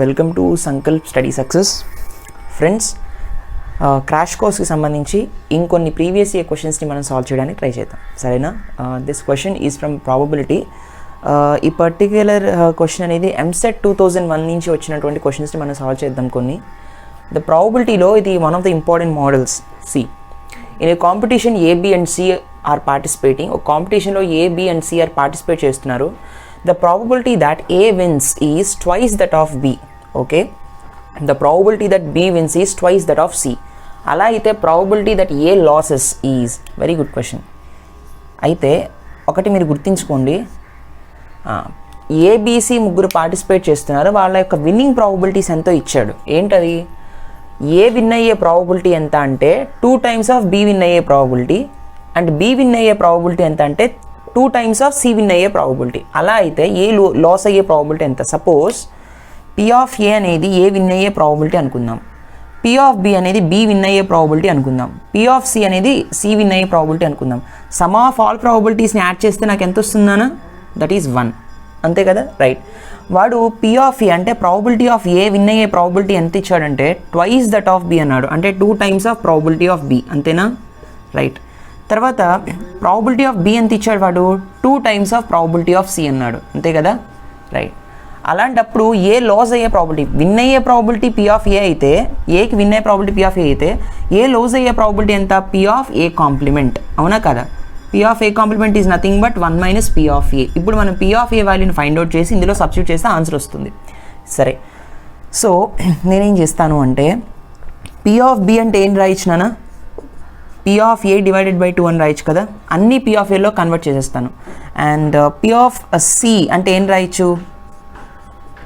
Welcome to Sankalp study success. Friends, crash కోర్స్కి సంబంధించి ఇంకొన్ని ప్రీవియస్ ఇయర్ క్వశ్చన్స్ని మనం సాల్వ్ చేయడానికి ట్రై చేద్దాం, సరేనా? This question is from probability. ఈ పర్టిక్యులర్ క్వశ్చన్ అనేది ఎంసెట్ 2001 నుంచి వచ్చినటువంటి క్వశ్చన్స్ని మనం సాల్వ్ చేద్దాం కొన్ని. ద ప్రాబబిలిటీలో ఇది one of the important models. C, in a competition A, B and C are participating. ఒక కాంపిటీషన్లో A, B and C are participate చేస్తున్నారు. The probability that A wins is twice that of B. Okay, the probability that B wins is twice that of C. అలా అయితే probability that A loses is, very good question. అయితే ఒకటి మీరు గుర్తుంచుకోండి, ABC ముగ్గురు participate చేస్తున్నారు, వాళ్ళ యొక్క విన్నింగ్ ప్రాబబిలిటీస్ ఎంతో ఇచ్చాడు. ఏంటది? ఏ విన్ అయ్యే ప్రాబబిలిటీ ఎంత అంటే 2 times ఆఫ్ బి విన్ అయ్యే ప్రాబబిలిటీ, అండ్ బి విన్ అయ్యే ప్రాబబిలిటీ ఎంత అంటే 2 times ఆఫ్ సి విన్ అయ్యే ప్రాబబిలిటీ. అలా అయితే ఏ లాస్ అయ్యే ప్రాబబిలిటీ ఎంత? సపోజ్ పి ఆఫ్ ఏ అనేది ఏ విన్ అయ్యే ప్రాబబిలిటీ అనుకుందాం, పి ఆఫ్ బి అనేది బి విన్ అయ్యే ప్రాబబిలిటీ అనుకుందాం, పి ఆఫ్ సి అనేది సి విన్ అయ్యే ప్రాబబిలిటీ అనుకుందాం. సమ్ ఆఫ్ ఆల్ ప్రాబబిలిటీస్ని యాడ్ చేస్తే నాకు ఎంత వస్తుందనా? That is 1. అంతే కదా, రైట్? వాడు పి ఆఫ్ ఏ అంటే ప్రాబబిలిటీ ఆఫ్ ఏ విన్ అయ్యే ప్రాబబిలిటీ ఎంత ఇచ్చాడంటే ట్వైస్ దట్ ఆఫ్ బి అన్నాడు, అంటే 2 times of probability of B. అంతేనా? రైట్. తర్వాత ప్రాబబిలిటీ ఆఫ్ బి ఎంత ఇచ్చాడు వాడు? 2 times of probability of C అన్నాడు. అంతే కదా, రైట్? అలాంటప్పుడు ఏ లాస్ అయ్యే ప్రాబబిలిటీ, విన్ అయ్యే ప్రాబబిలిటీ పి ఆఫ్ ఏ అయితే, ఏకి విన్ అయ్యే ప్రాబబిలిటీ పి ఆఫ్ ఏ అయితే, ఏ లాస్ అయ్యే ప్రాబబిలిటీ ఎంత? P of A complement. అవునా కదా? P of A complement is nothing but 1 minus P of ఏ. ఇప్పుడు మనం పి ఆఫ్ ఏ వాల్యూని ఫైండ్ అవుట్ చేసి ఇందులో సబ్స్టిట్యూట్ చేస్తే ఆన్సర్ వస్తుంది. సరే, సో నేనేం చేస్తాను అంటే పి ఆఫ్ బి అంటే ఏం రాయించినానా? P of A divided by 2 అని రాయొచ్చు కదా. అన్ని పి ఆఫ్ ఏలో కన్వర్ట్ చేసేస్తాను. అండ్ పి ఆఫ్ సి అంటే ఏం రాయొచ్చు?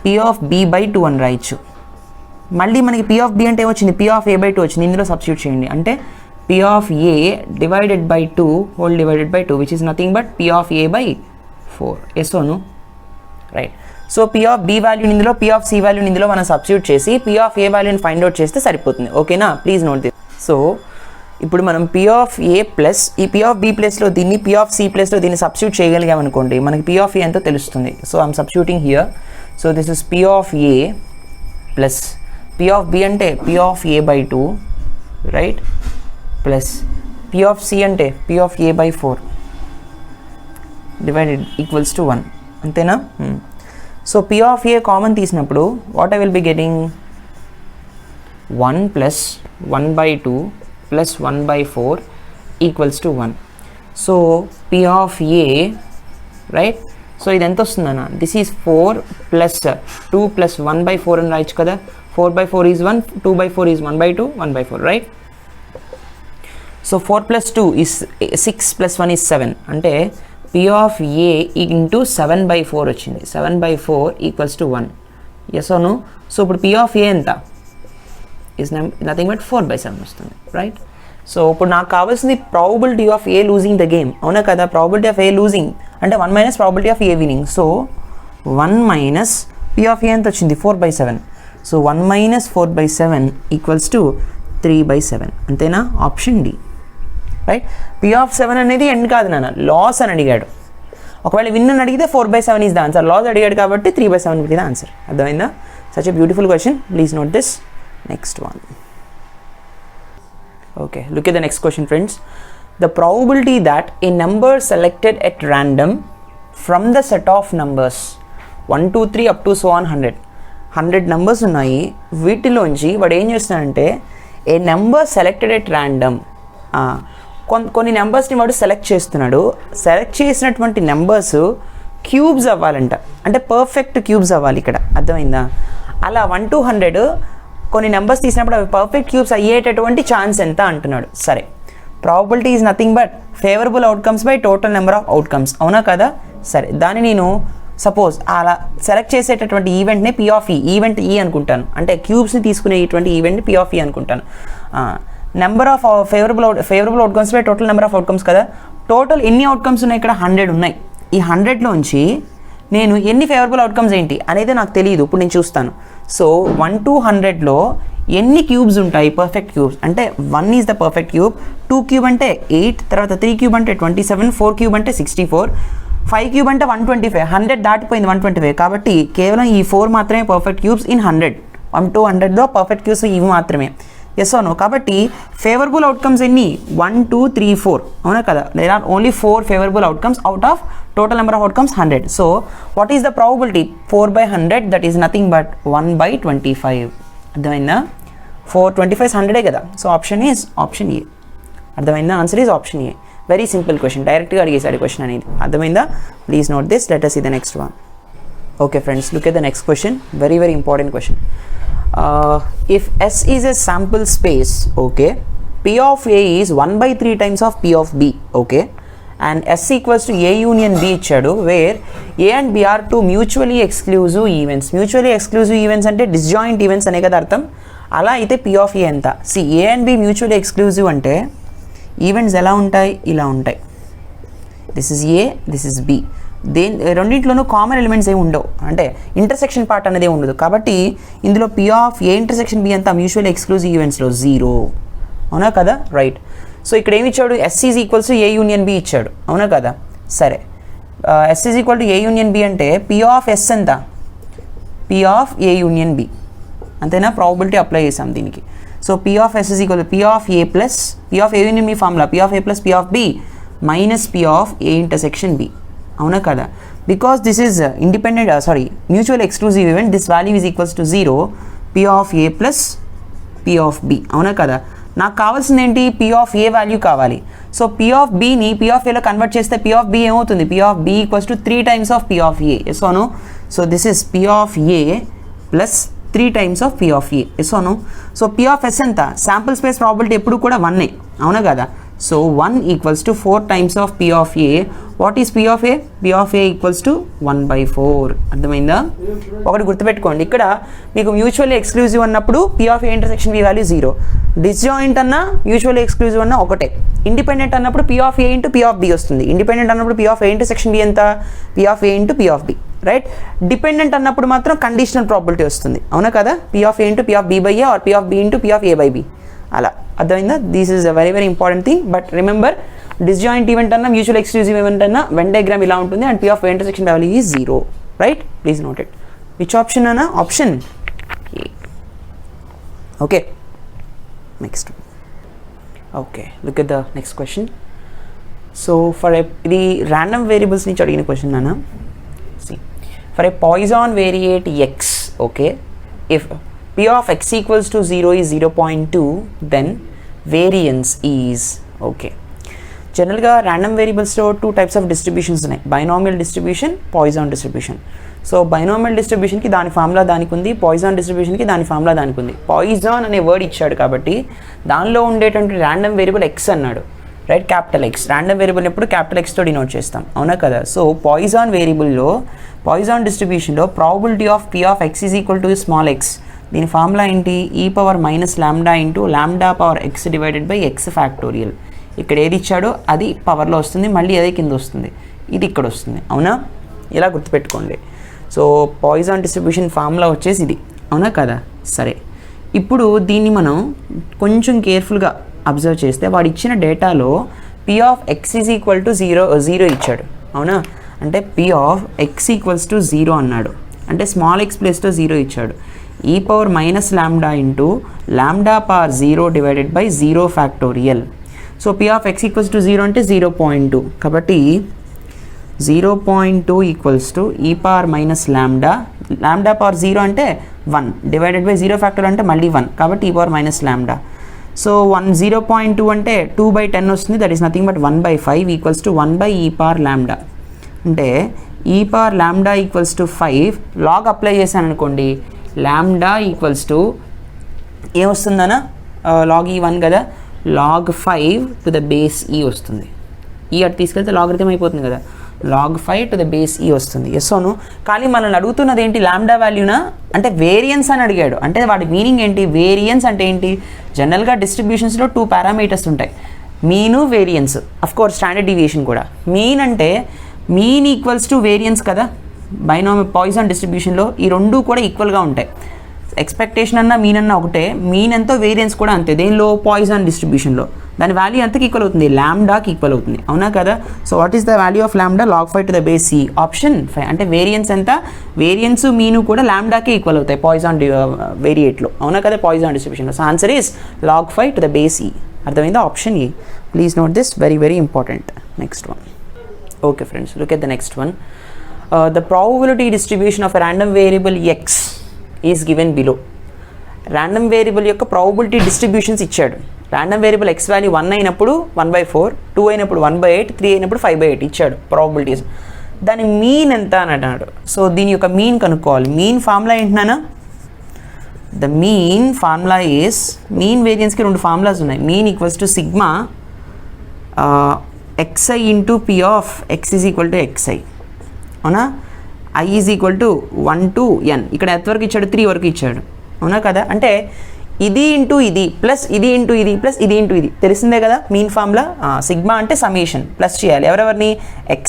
పి ఆఫ్ బి బై 2 అని రాయొచ్చు. మళ్ళీ మనకి పి ఆఫ్ బి అంటే ఏమొచ్చింది? పి ఆఫ్ ఏ బై 2 వచ్చింది. ఇందులో సబ్స్టిట్యూట్ చేయండి. అంటే P of A divided by 2 whole divided by 2 which is nothing but P of A by 4. ఎస్ఓను, right? So P of B వాల్యూని ఇందులో, పి ఆఫ్ సి వాల్యూని ఇందులో మనం సబ్స్టిట్యూట్ చేసి పి ఆఫ్ ఏ వాల్యూని ఫైండ్ అవుట్ చేస్తే సరిపోతుంది. ఓకేనా? Please note this. సో ఇప్పుడు మనం పి ఆఫ్ ఏ ప్లస్ ఈ పి ఆఫ్ బి ప్లస్లో దీన్ని, పి ఆఫ్ సి ప్లస్లో దీన్ని సబ్స్టిట్యూట్ చేయగలిగామనుకోండి, మనకి పి ఆఫ్ ఏ ఎంతో తెలుస్తుంది. So I'm substituting here. So this is P of A plus P of B అంటే P of A by 2, right? Plus P of C అంటే P of A by 4 divided equals to 1. అంతేనా? So P of A common తీసినప్పుడు what I will be getting? 1 plus 1 by 2 plus 1 by 4 equals to 1. So P of A, right? So ఇది ఎంత వస్తుందన్న? This is 4 plus 2 plus 1 by 4 అని రాయొచ్చు కదా. 4 by 4 is 1, 2 by 4 is 1 by 2, 1 by 4, right? So 4 plus 2 is 6 plus 1 is 7. అంటే P of A into 7 by 4 వచ్చింది. 7 by 4 equals to 1. Yes or no? So ఇప్పుడు P of A ఎంత? is nothing but 4 by 7 వస్తుంది, right? So ఇప్పుడు నాకు కావాల్సింది probability of A losing the game. అవునా కదా? ప్రాబబిలిటీ ఆఫ్ ఏ లూజింగ్ అంటే 1 minus probability of A winning. So 1 minus P of A ఎంత వచ్చింది? 4 by 7. So 1 minus 4 by 7 equals to 3 by 7. అంతేనా? Option D, right? P of 7 అనేది end కాదు నాన్న, loss అని అడిగాడు. ఒకవేళ విన్ అని అడిగితే 4 by 7 is the answer. Loss అడిగాడు కాబట్టి 3 by 7 ఇది ఆన్సర్. అర్థమైందా? Such a beautiful question. Please note this. Next one. Okay, look at the next question, friends. The probability that a number selected at random from the set of numbers 1 2 3 up to so on 100 numbers ఉన్నాయి. వీటిలోంచి వాడు ఏం చేస్తున్నాడంటే ఏ number selected at random, కొన్ని నెంబర్స్ని వాడు select చేస్తున్నాడు. Select చేసినటువంటి numbers cubes అవ్వాలంట, అంటే perfect cubes అవ్వాలి ఇక్కడ. అర్థమైందా? అలా 1 to 100 కొన్ని నెంబర్స్ తీసినప్పుడు అవి పర్ఫెక్ట్ క్యూబ్స్ అయ్యేటటువంటి ఛాన్స్ ఎంత అంటున్నాడు. సరే, probability is nothing but favourable outcomes by total number of outcomes. అవునా కదా? సరే, దాన్ని నేను సపోజ్ అలా సెలెక్ట్ చేసేటటువంటి ఈవెంట్ని పి ఆఫ్ ఈ, ఈవెంట్ ఈ అనుకుంటాను. అంటే క్యూబ్స్ని తీసుకునేటువంటి ఈవెంట్ని పి ఆఫ్ ఈ అనుకుంటాను. Number of favourable outcomes by total number of outcomes కదా. టోటల్ ఎన్ని అవుట్కమ్స్ ఉన్నాయి ఇక్కడ? 100 ఉన్నాయి. ఈ 100లోంచి నేను ఎన్ని ఫేవరబుల్ అవుట్కమ్స్ ఏంటి అనేది నాకు తెలియదు. ఇప్పుడు నేను చూస్తాను. సో 1 to 100లో ఎన్ని క్యూబ్స్ ఉంటాయి? పర్ఫెక్ట్ క్యూబ్స్ అంటే 1 is the perfect cube, 2 cube అంటే 8, తర్వాత 3 క్యూబ్ అంటే 27, 4 క్యూబ్ అంటే 64, 5 క్యూబ్ అంటే 125, 100 దాటిపోయింది 125, కాబట్టి కేవలం ఈ 4 మాత్రమే పర్ఫెక్ట్ క్యూబ్స్ ఇన్ 100. 1 to 100లో పర్ఫెక్ట్ క్యూబ్స్ ఇవి మాత్రమే. Yes no? కాబట్టి ఫేవరబుల్ అవుట్కమ్స్ ఎన్ని? 1 2 3 4, అవునా కదా? There are only 4 favourable outcomes out of total number of outcomes 100. So what is the probability? 4/100, that is nothing but 1/25. అర్థమైందా? 425 is 100 కదా. So option is option A. అర్థమైందా? Answer is option A. Very simple question, డైరెక్ట్గా అడిగేసాడు question అనేది. అర్థమైందా? Please note this. Let us see the next one. Okay friends, look at the next question. Very very important question. If S is a sample space, okay, P of A is 1/3 times of P of B, okay, and S equals to A union B ఇచ్చాడు, where A and B are two mutually exclusive events. Mutually exclusive events అంటే disjoint events అనే కదా అర్థం. అలా అయితే P of A ఎంత? See, A and B mutually exclusive అంటే events ఎలా ఉంటాయి? ఇలా ఉంటాయి. This is A, this is B. రెండింటిలోనూ కామన్ ఎలిమెంట్స్ ఏమి ఉండవు, అంటే ఇంటర్సెక్షన్ పార్ట్ అనేది ఉండదు. కాబట్టి ఇందులో P of A intersection B అంతా మ్యూచువల్ ఎక్స్క్లూజివ్ ఈవెంట్స్లో 0, అవునా కదా? రైట్. సో ఇక్కడ ఏమి ఇచ్చాడు? S is equals to A union B ఇచ్చాడు, అవునా కదా? సరే, S is equal to A union B అంటే P of S ఎంత? P of A union B, అంతేనా? ప్రాబబిలిటీ అప్లై చేసాం దీనికి. So P of S is equal to P of A plus P of A union B formula P of A plus P of B minus P of A intersection B, అవునా కదా? Because this is independent mutual exclusive event, this value is equals to 0, P of A plus P of B, అవునా కదా? నాకు కావాల్సింది ఏంటి? P of A value కావాలి. So P of Bని P of Aలో కన్వర్ట్ చేస్తే P of B ఏమవుతుంది? P of B equals to 3 times of P of A. Yes or no? So this is P of A plus 3 times of P of A. Yes or no? So P of S ఎంత? Sample space probability ఎప్పుడు కూడా 1, అవునా కదా? So 1 equals to 4 times of P of A. What is P of A? P of A equals to 1/4. అర్థమైందా? ఒకటి గుర్తుపెట్టుకోండి, ఇక్కడ మీకు మ్యూచువల్లీ ఎక్స్క్లూజివ్ అన్నప్పుడు P of A intersection B value 0, disjoint అన్న మ్యూచువల్లీ ఎక్స్క్లూజివ్ అన్న ఒకటే, ఇండిపెండెంట్ అన్నప్పుడు P of A into P of B వస్తుంది. ఇండిపెండెంట్ అన్నప్పుడు P of A intersection B ఎంత? P of A into P of B, right? Dependent అన్నప్పుడు మాత్రం conditional probability వస్తుంది, అవునా కదా? P of A into P of B by A or P of B into P of A by B, అలా. అర్థమైందా? This is a very very important thing. But remember, disjoint event అన్న mutual exclusive event అన్న Venn diagram ఇలా ఉంటుంది, and P of A intersection value is 0, right? Please note it. Which option అన్న? Option A. Okay, next. Okay, look at the next question. So for ఇది random variables నుంచి అడిగిన question అన్న. For a Poisson variate x, okay, if P of x equals to 0 is 0.2, then variance is, okay. జనరల్గా random వేరియబుల్స్లో 2 types of distributions ఉన్నాయి, binomial distribution, Poisson distribution. So binomial డిస్ట్రిబ్యూషన్కి దాని formula దానికి ఉంది, పాయిజాన్ డిస్ట్రిబ్యూషన్కి దాని ఫార్ములా దానికి ఉంది. పాయిజాన్ అనే వర్డ్ ఇచ్చాడు కాబట్టి దానిలో ఉండేటువంటి ర్యాండమ్ వేరియబుల్ ఎక్స్ అన్నాడు, రైట్? Capital X. ర్యాండమ్ వేరియబుల్ ఎప్పుడు క్యాపిటల్ ఎక్స్తో డినోట్ చేస్తాం, అవునా కదా? సో పాయిజాన్ వేరియబుల్లో, పాయిజాన్ డిస్ట్రిబ్యూషన్లో probability of P of x is equal to small X, దీని ఫార్ములా ఏంటి? e power minus lambda into lambda power X divided by X factorial. ఇక్కడ ఏది ఇచ్చాడో అది పవర్లో వస్తుంది, మళ్ళీ అదే కింద వస్తుంది, ఇది ఇక్కడ వస్తుంది, అవునా? ఇలా గుర్తుపెట్టుకోండి. సో పాయిజాన్ డిస్ట్రిబ్యూషన్ ఫార్ములా వచ్చేసి ఇది, అవునా కదా? సరే, ఇప్పుడు దీన్ని మనం కొంచెం కేర్ఫుల్గా అబ్జర్వ్ చేస్తే వాడు ఇచ్చిన డేటాలో P of x is equal to 0 ఇచ్చాడు, అవునా? అంటే P of x equals to 0 అన్నాడు, అంటే స్మాల్ ఎక్స్ ప్లేస్తో 0 ఇచ్చాడు. e power minus lambda into lambda power 0 divided by 0 factorial. So P of x equals to 0 అంటే 0.2, కాబట్టి 0.2 equals to e power minus lambda, lambda power 0 అంటే 1 divided by 0 factorial అంటే మళ్ళీ 1, కాబట్టి e power minus lambda. So 0.2 అంటే 2/10 వస్తుంది, that is nothing but 1/5 equals to 1/e power lambda. అంటే e power lambda equals to 5. Log apply చేశాను అనుకోండి, lambda equals to ఏమొస్తుందన్న? లాగ్ E1 కదా, log 5 to the base E వస్తుంది. ఈ అటు తీసుకెళ్తే లాగరిథం అయిపోతుంది కదా, log 5 to the base E వస్తుంది. ఎస్ అవును. కానీ మనల్ని అడుగుతున్నది ఏంటి? లాంబ్డా వాల్యూనా అంటే వేరియన్స్ అని అడిగాడు. అంటే వాటి మీనింగ్ ఏంటి? వేరియన్స్ అంటే ఏంటి? జనరల్గా డిస్ట్రిబ్యూషన్స్లో 2 పారామీటర్స్ ఉంటాయి, mean variance, of course standard deviation కూడా. మీన్ అంటే మీన్ ఈక్వల్స్ టు వేరియన్స్ కదా, బైనామియల్ పాయిసన్ డిస్ట్రిబ్యూషన్లో ఈ రెండు కూడా ఈక్వల్గా ఉంటాయి. ఎక్స్పెక్టేషన్ అన్నా మీన్ అన్నా ఒకటే, మీన్ ఎంతో వేరియన్స్ కూడా అంతే. దేనిలో? పాయిసన్ డిస్ట్రిబ్యూషన్లో. దాని వాల్యూ ఎంతకి ఈక్వల్ అవుతుంది, లాంబ్డాకి ఈక్వల్ అవుతుంది, అవునా కదా. So what is the value of lambda, log 5 to the base c, option 5. అంటే వేరియన్స్ ఎంత, వేరియన్స్ మీను కూడా లాంబ్డాకే ఈక్వల్ అవుతాయి పాయిజాన్ వేరియేట్లో, అవునా కదా, పాయిజాన్ డిస్ట్రిబ్యూషన్లో. So answer is log 5 to the base e. అర్థమైందా, option A. Please note this, very very important. Next one. Okay friends, look at the next one. The probability distribution of a random variable x is given below. Random variable యొక్క probability distributions ఇచ్చాడు. Random variable x value 1 అయినప్పుడు 1/4, 2 అయినప్పుడు 1/8, 3 అయినప్పుడు 5/8 ఇచ్చాడు probabilities. దాని mean ఎంత అని అన్నాడు. సో దీని యొక్క మీన్ కనుక్కోవాలి. మీన్ ఫార్ములా ఏంటన్నా, the mean formula is, mean వేరియన్స్కి 2 ఫార్ములాస్ ఉన్నాయి. Mean equals to sigma xi into p of x is equal to xi, అవునా. i is equal to 1 to n, ఇక్కడ ఎంత వరకు ఇచ్చాడు, 3 వరకు ఇచ్చాడు, అవునా కదా. అంటే ఇది ఇంటూ ఇది ప్లస్ ఇది ఇంటూ ఇది ప్లస్ ఇది ఇంటూ ఇది, తెలిసిందే కదా మీన్ ఫార్ములా. సిగ్మా అంటే సమేషన్, ప్లస్ చేయాలి ఎవరెవరిని,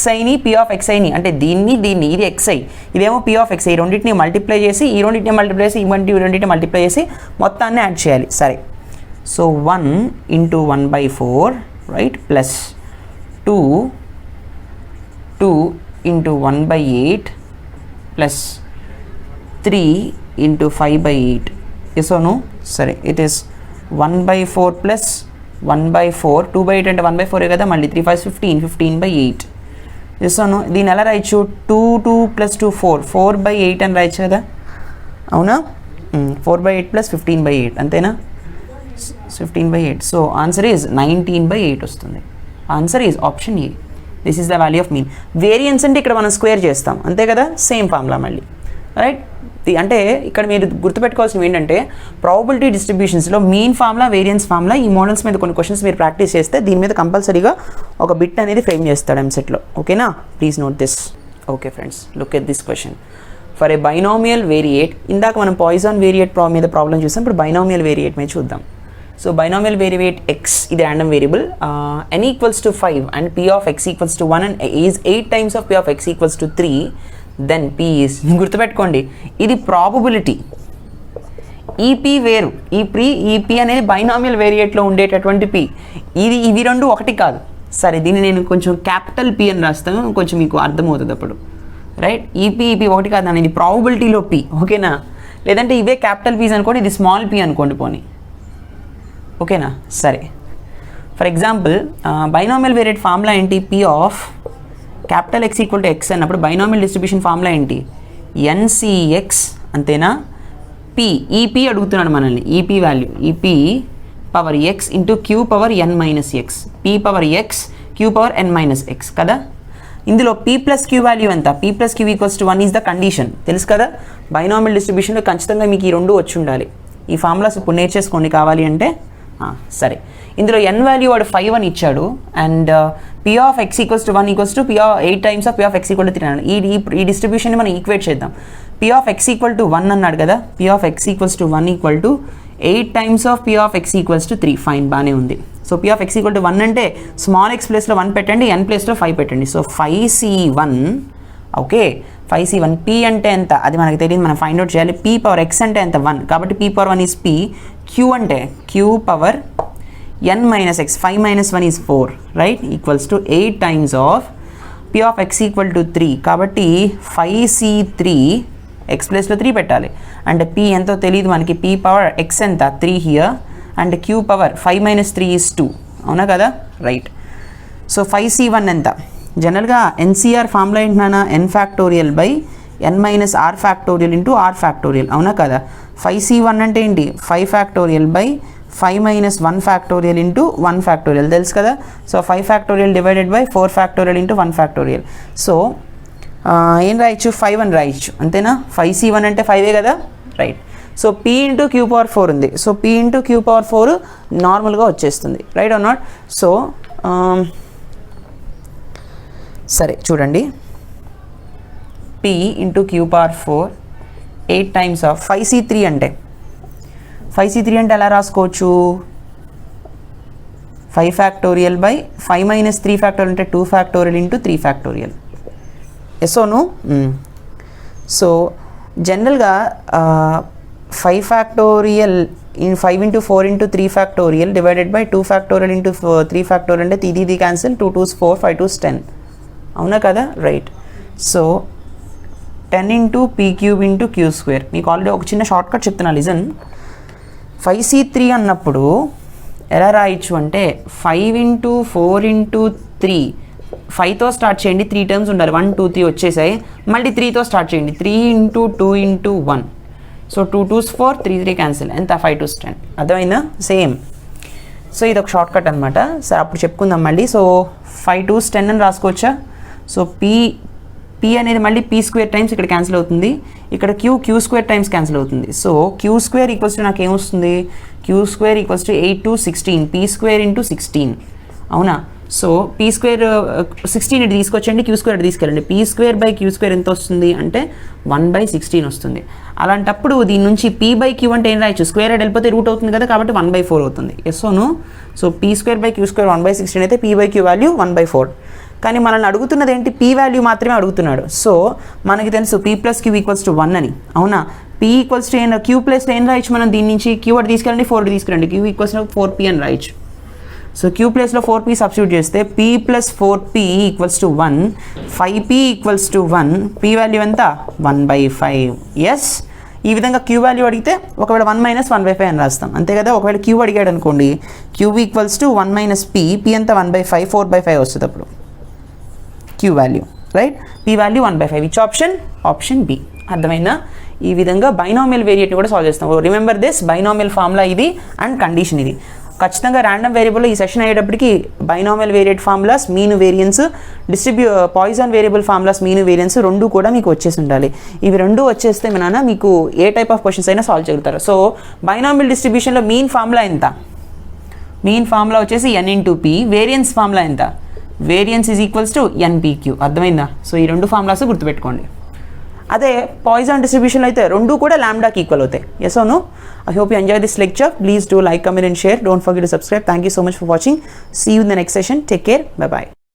xiని పి ఆఫ్ xiని, అంటే దీన్ని ఇది xi, ఇదేమో పి ఆఫ్ xi, రెండింటిని మల్టిప్లై చేసి ఈ రెండింటిని మల్టిప్లై చేసి ఈ రెండింటిని మల్టిప్లై చేసి మొత్తాన్ని యాడ్ చేయాలి. సరే, so 1 into 1/4 right, plus 2 into 1/8 plus 3 into 5/8. yes or no, సరే, ఇట్ ఈస్ 1/4 ప్లస్ 1/4, 2/8 అంటే 1/4 కదా, మళ్ళీ 3 5 15, 15/8. yes or no, దీని ఎలా రాయొచ్చు, 2 ప్లస్ 2 4/8 అని రాయొచ్చు కదా, అవునా. 4/8 ప్లస్ 15/8 అంతేనా, 15/8. సో ఆన్సర్ ఈజ్ 19/8 వస్తుంది. Answer is option A. This is the value of mean. Variance అంటే ఇక్కడ మనం స్క్వేర్ చేస్తాం, అంతే కదా, సేమ్ ఫార్ములా మళ్ళీ, రైట్. అంటే ఇక్కడ మీరు గుర్తుపెట్టుకోవాల్సినవి ఏంటంటే, ప్రాబబిలిటీ డిస్ట్రిబ్యూషన్స్లో మీన్ ఫార్ములా, వేరియన్స్ ఫార్ములా, ఈ మోడల్స్ మీద కొన్ని క్వశ్చన్స్ మీరు ప్రాక్టీస్ చేస్తే దీని మీద కంపల్సరీగా ఒక బిట్ అనేది ఫ్రేమ్ చేస్తాడు ఎంసెట్లో, ఓకేనా. Please note this. Okay friends, look at this question. For a binomial variate, ఇందాక మనం పాయిజాన్ వేరియేట్ మీద ప్రాబ్లం చూసాం, ఇప్పుడు బైనామియల్ వేరియేట్ మీద చూద్దాం. సో బైనామియల్ వేరియేట్ x, ఇది random variable, n equals to 5 and p of x equals to 1 and is 8 times of p of x equals to 3, then p is, గుర్తుపెట్టుకోండి ఇది probability, ఈ వేరు, ఈ p అనేది binomial వేరియేట్లో ఉండేటటువంటి p, ఇవి రెండు ఒకటి కాదు. సరే, దీన్ని నేను కొంచెం క్యాపిటల్ p అని రాస్తాను, కొంచెం మీకు అర్థమవుతుంది అప్పుడు, రైట్. ఈ p ఒకటి కాదు అనేది ప్రాబబిలిటీలో p, ఓకేనా. లేదంటే ఇవే క్యాపిటల్ p's అనుకోండి, ఇది స్మాల్ p అనుకోండి పోనీ, ఓకేనా. సరే, for example binomial variate formula ఏంటి, p of capital x equal to x అన్నప్పుడు బైనామియల్ డిస్ట్రిబ్యూషన్ ఫార్ములా ఏంటి, ncx, అంతేనా. ఈ p అడుగుతున్నాడు మనల్ని, ఈ p వాల్యూ, ఈ p power x into q power n minus x, p power x q power n minus x కదా. ఇందులో p ప్లస్ q వాల్యూ ఎంత, p plus q equals to 1 is the condition, తెలుసు కదా. Binomial డిస్ట్రిబ్యూషన్లో ఖచ్చితంగా మీకు ఈ రెండు వచ్చి ఉండాలి. ఈ ఫార్ములాస్ ఇప్పుడు నేర్చేసుకోండి కావాలి అంటే. సరే, ఇందులో n వాల్యూ వాడు 5 అని ఇచ్చాడు, and p of x equals to 1 equals to 8 times of p of x equal to 3 అన్నాడు. ఈ డిస్ట్రిబ్యూషన్ని మనం ఈక్వేట్ చేద్దాం. p of x equal to 1 అన్నాడు కదా, p of x equals to 1 equal to 8 times of p of x equals to 3, fine, బాగానే ఉంది. So p of x equal to 1 అంటే small x ప్లేస్లో 1 పెట్టండి, n ప్లేస్లో 5 పెట్టండి. So 5c1, okay, 5c1. p అంటే ఎంత అది మనకు తెలియదు, మనం ఫైండ్ అవుట్ చేయాలి. p పవర్ x అంటే ఎంత, 1, కాబట్టి p power 1 is p. q అంటే q power n minus x, 5 minus 1 is 4, right, equals to 8 times of p of x equal to 3, కాబట్టి 5c3, x ప్లేస్లో 3 పెట్టాలి. అండ్ p ఎంతో తెలియదు మనకి, p పవర్ x ఎంత 3 here, and q power 5 minus 3 is 2, అవునా కదా, రైట్. సో 5c1 ఎంత, జనరల్గా ఎన్సీఆర్ ఫార్ములా ఏంటన్నా, n factorial by n minus r factorial into r factorial, అవునా కదా. 5c1 అంటే ఏంటి, 5 factorial by 5 minus 1 factorial into 1 factorial, తెలుసు కదా. So 5 factorial divided by 4 factorial into 1 factorial. So ఏం రాయొచ్చు, 5 అని రాయొచ్చు, అంతేనా. 5c1 అంటే 5 కదా, right. So p into q power 4 ఉంది, so p into q power 4 నార్మల్గా వచ్చేస్తుంది, రైట్ ఆర్ నాట్. సో సరే చూడండి, p into q power 4 8 times of 5c3 అంటే 5c3 అంటే ఎలా రాసుకోవచ్చు, 5 ఫ్యాక్టోరియల్ బై 5 మైనస్ 3 ఫ్యాక్టోరియల్ అంటే 2 factorial into 3 factorial, yes or no. So జనరల్గా 5 factorial in 5 into 4 into 3 factorial divided by 2 factorial into 3 factorial అంటే ఇది క్యాన్సిల్ 2 2s 4 5 2s 10 అవునా కదా right so 10 into p cube into q square మీకు already ఒక చిన్న short cut చెప్తున్నా listen 5c3 అన్నప్పుడు ఎలా రాయొచ్చు అంటే 5 into 4 into 3 5తో స్టార్ట్ చేయండి 3 టర్మ్స్ ఉండాలి 1 2 3 వచ్చేసాయి మళ్ళీ 3తో స్టార్ట్ చేయండి 3 into 2 into 1 so 2 2s 4 3 3 cancel ఎంత 5 2s 10 అర్థమైందా సేమ్ సో ఇది ఒక షార్ట్ కట్ అనమాట సరే అప్పుడు చెప్పుకుందాం మళ్ళీ సో 5 2s 10 అని రాసుకోవచ్చా సో p అనేది మళ్ళీ p స్క్వేర్ టైమ్స్ ఇక్కడ క్యాన్సిల్ అవుతుంది ఇక్కడ q స్క్వేర్ టైమ్స్ క్యాన్సిల్ అవుతుంది so q square equals to నాకు ఏమొస్తుంది q square equals to 8 to 16 p square into 16 అవునా సో p స్క్వేర్ 16 ఇటు తీసుకొచ్చండి q స్క్వేర్ ఇటు తీసుకెళ్ళండి p square by q square ఎంత వస్తుంది అంటే 1/16 వస్తుంది అలాంటప్పుడు దీని నుంచి p బై q అంటే ఏం రాయొచ్చు స్క్వేర్ వెళ్ళిపోతే రూట్ అవుతుంది కదా కాబట్టి 1/4 అవుతుంది yes or no so p square by q square 1/16 అయితే p బై q వాల్యూ 1/4 కానీ మనల్ని అడుగుతున్నది ఏంటి p వాల్యూ మాత్రమే అడుగుతున్నాడు సో మనకి తెలుసు p plus q equals to 1 అని అవునా p equals to q plus ఏం రాయొచ్చు మనం దీని నుంచి q అటు తీసుకెళ్ళండి 4 అటు తీసుకురండి q ఈక్వల్స్ టు 4p అని రాయొచ్చు సో q ప్లేస్లో 4p సబ్స్టిట్యూట్ చేస్తే p plus 4p equals to 1 5p equals to 1 p value ఎంత 1/5 ఎస్ ఈ విధంగా q వాల్యూ అడిగితే ఒకవేళ 1 మైనస్ 1/5 అని రాస్తాం అంతే కదా ఒకవేళ q అడిగాడు అనుకోండి q equals to 1 minus p ఎంత 1/5 4/5 వస్తుంది అప్పుడు q value right p value 1/5 which option B అర్థమైందా ఈ విధంగా బైనామియల్ వేరియేట్ని కూడా సాల్వ్ చేస్తాం రిమెంబర్ దిస్ బైనామియల్ ఫార్ములా ఇది అండ్ కండిషన్ ఇది ఖచ్చితంగా ర్యాండమ్ వేరియబుల్ ఈ సెషన్ అయ్యేటప్పటికి binomial variate formulas mean variance Poisson variable formulas mean variance రెండు కూడా మీకు వచ్చేసి ఉండాలి ఇవి రెండు వచ్చేస్తే మన మీకు ఏ టైప్ ఆఫ్ క్వశ్చన్స్ అయినా సాల్వ్ చేయగలుగుతారు సో బైనామియల్ డిస్ట్రిబ్యూషన్లో మీన్ ఫార్ములా ఎంత మీన్ ఫార్ములా వచ్చేసి n into p variance formula ఎంత variance is equals to npq అర్థమైందా సో ఈ రెండు ఫార్ములాస్ గుర్తుపెట్టుకోండి అదే పాయిజన్ డిస్ట్రిబ్యూషన్ అయితే రెండు కూడా లాంబ్డాకి ఈక్వల్ అవుతాయి yes or no I hope you enjoy this lecture please do like comment and share don't forget to subscribe thank you so much for watching see you in the next session take care bye by